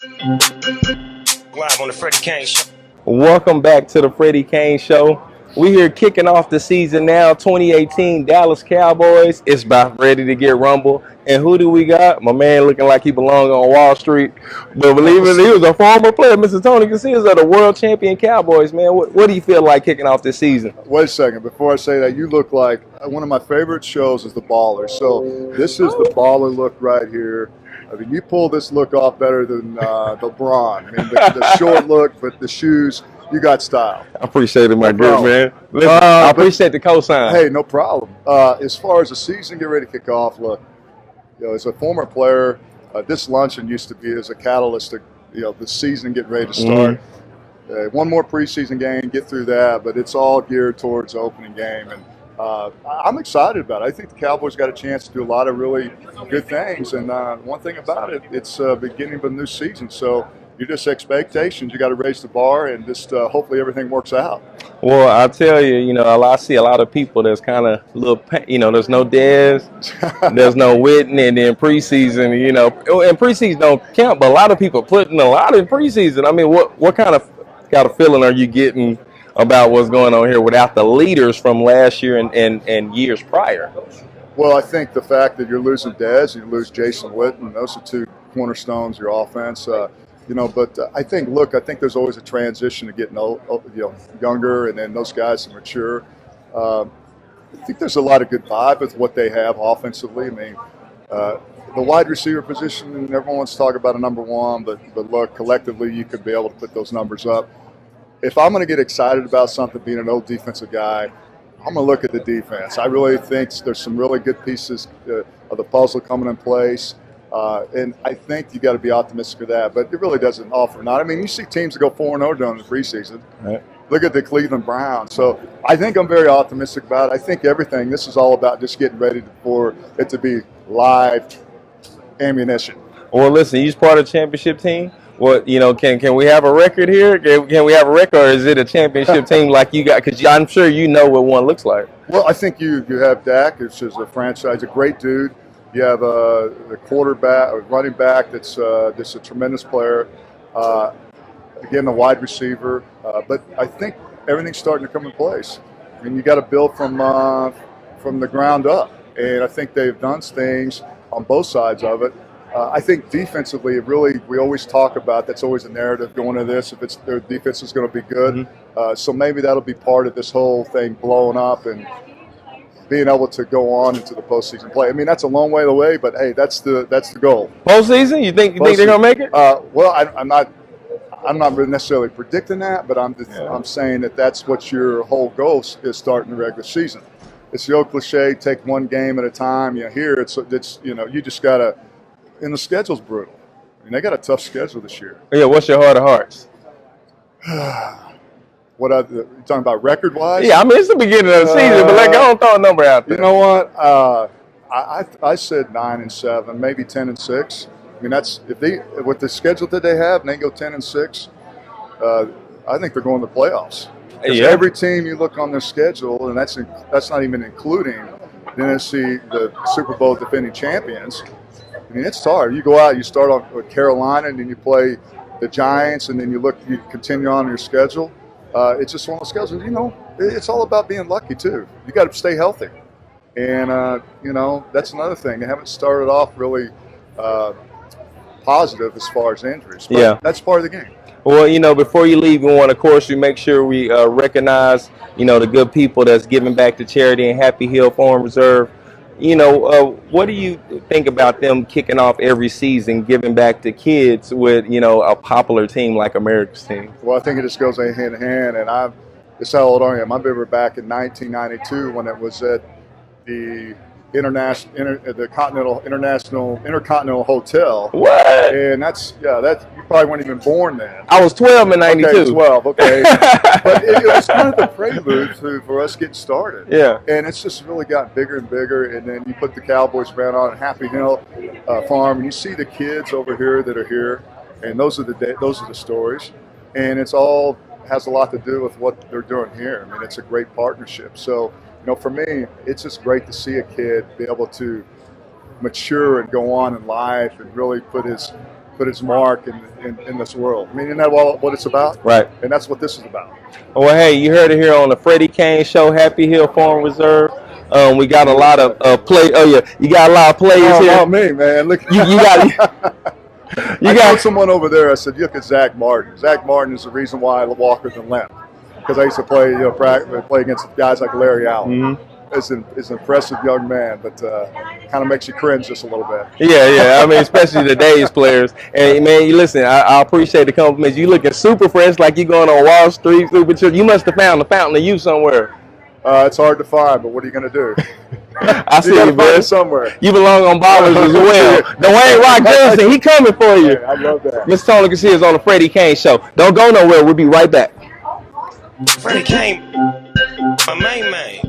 Live on the Freddy Cain Show. Welcome back to the Freddy Cain Show. We here kicking off the season now, 2018 Dallas Cowboys. It's about ready to get rumble. And who do we got? My man looking like he belongs on Wall Street. But believe it, he was a former player, Mr. Tony Casillas of the world champion Cowboys, man. What do you feel like kicking off this season? Wait a second. Before I say that, you look like one of my favorite shows is The Baller. So this is the Baller look right here. I mean, you pull this look off better than LeBron. I mean, the short look, but the shoes, you got style. I appreciate it, my No good problem. man. Listen, I appreciate the cosign. Hey, no problem. As far as the season get ready to kick off, look, as a former player, this luncheon used to be as a catalyst to, the season getting ready to start. One more preseason game, get through that, but it's all geared towards the opening game. And I'm excited about it. I think the Cowboys got a chance to do a lot of really good things. And one thing about it, it's beginning of a new season. So you're just expectations. You got to raise the bar and just hopefully everything works out. Well, I tell you, I see a lot of people that's kind of a little, there's no Dez, there's no Witten, and then preseason, and preseason don't count, but a lot of people putting a lot in preseason. I mean, what kind of feeling are you getting about what's going on here without the leaders from last year and years prior? Well, I think the fact that you're losing Dez, you lose Jason Witten, those are two cornerstones of your offense. But I think there's always a transition to getting younger, and then those guys to mature. I think there's a lot of good vibe with what they have offensively. I mean, the wide receiver position, everyone wants to talk about a number one, but look, collectively you could be able to put those numbers up. If I'm going to get excited about something, being an old defensive guy, I'm going to look at the defense. I really think there's some really good pieces of the puzzle coming in place. And I think you got to be optimistic of that, but it really doesn't offer not. I mean, you see teams that go 4-0 during the preseason. Right. Look at the Cleveland Browns. So I think I'm very optimistic about it. I think this is all about just getting ready for it to be live ammunition. Well, listen, you're part of the championship team. What can we have a record here? Can we have a record, or is it a championship team like you got? Because I'm sure you know what one looks like. Well, I think you have Dak, which is a franchise, a great dude. You have the quarterback, running back that's just a tremendous player. Again, the wide receiver. But I think everything's starting to come in place. I mean, you got to build from the ground up, and I think they've done things on both sides of it. I think defensively, we always talk about that's always a narrative going to this. If their defense is going to be good, Mm-hmm. so maybe that'll be part of this whole thing blowing up and being able to go on into the postseason play. I mean, that's a long way away, but hey, that's the goal. Postseason? You think they're gonna make it? Well, I'm not really necessarily predicting that, but I'm saying that's what your whole goal is starting the regular season. It's the old cliche: take one game at a time. Here it's you just gotta. And the schedule's brutal. I mean, they got a tough schedule this year. Yeah. What's your heart of hearts? You talking about record-wise? Yeah, I mean, it's the beginning of the season, but go on, throw a number out there. You know what? I said 9-7, maybe 10-6. I mean, that's with the schedule that they have, and they go 10-6. I think they're going to the playoffs. Yeah. Every team you look on their schedule, and that's not even including the NFC, the Super Bowl defending champions. I mean, it's hard. You go out, you start off with Carolina, and then you play the Giants, and then you continue on your schedule. It's just one of those schedules. It's all about being lucky too. You got to stay healthy, and that's another thing. They haven't started off really positive as far as injuries. But that's part of the game. Well, before you leave, we want, of course, we make sure we recognize, the good people that's giving back to charity and Happy Hill Farm Reserve. What do you think about them kicking off every season, giving back to kids with, a popular team like America's team? Well, I think it just goes hand in hand. And it's how old I am. I remember back in 1992 when it was at the Intercontinental Hotel. What? And you probably weren't even born then. I was 12 in 92. Okay, 12, okay. But it was kind of the prelude for us getting started. Yeah. And it's just really gotten bigger and bigger. And then you put the Cowboys brand on at Happy Hill Farm, and you see the kids over here that are here, and those are the stories. And it's all has a lot to do with what they're doing here. I mean, it's a great partnership. So, for me, it's just great to see a kid be able to mature and go on in life and really put his put his mark in this world. I mean, isn't that what it's about? Right. And that's what this is about. Well, hey, you heard it here on the Freddy Cain Show, Happy Hill Farm Reserve. We got a lot of play. Oh yeah, you got a lot of players here. Oh me, man. Look, you got. I told someone over there. I said, "Look at Zach Martin. Zach Martin is the reason why Walker's in limp, because I used to play, play against guys like Larry Allen. Mm-hmm. Is an impressive young man, but kind of makes you cringe just a little bit." Yeah. I mean, especially today's players. And man, you listen. I appreciate the compliments. You looking super fresh, like you going on Wall Street. You must have found the fountain of youth somewhere. It's hard to find, but what are you going to do? I see you, man. Somewhere. You belong on Ballers as well. Dwayne Rock Johnson, he coming for you. Hey, I love that. Mr. Tony Casillas on the Freddy Cain Show. Don't go nowhere. We'll be right back. Freddy Cain, my main man.